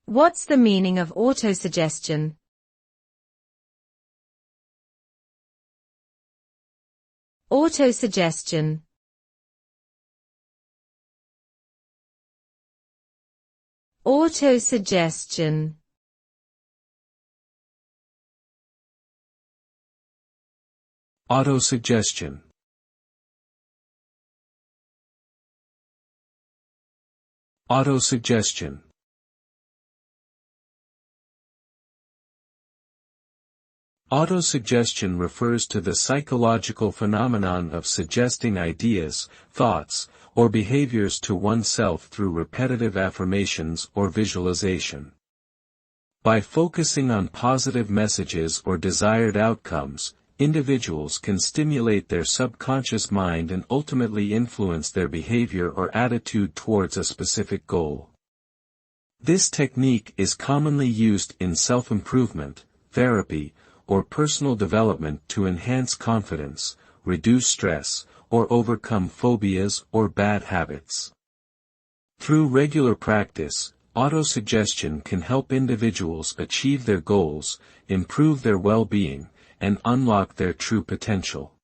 What's the meaning of autosuggestion? Autosuggestion. Autosuggestion. Autosuggestion. Autosuggestion. Autosuggestion refers to the psychological phenomenon of suggesting ideas, thoughts, or behaviors to oneself through repetitive affirmations or visualization. By focusing on positive messages or desired outcomes, individuals can stimulate their subconscious mind and ultimately influence their behavior or attitude towards a specific goal. This technique is commonly used in self-improvement, therapy, or personal development to enhance confidence, reduce stress, or overcome phobias or bad habits. Through regular practice, autosuggestion can help individuals achieve their goals, improve their well-being, and unlock their true potential.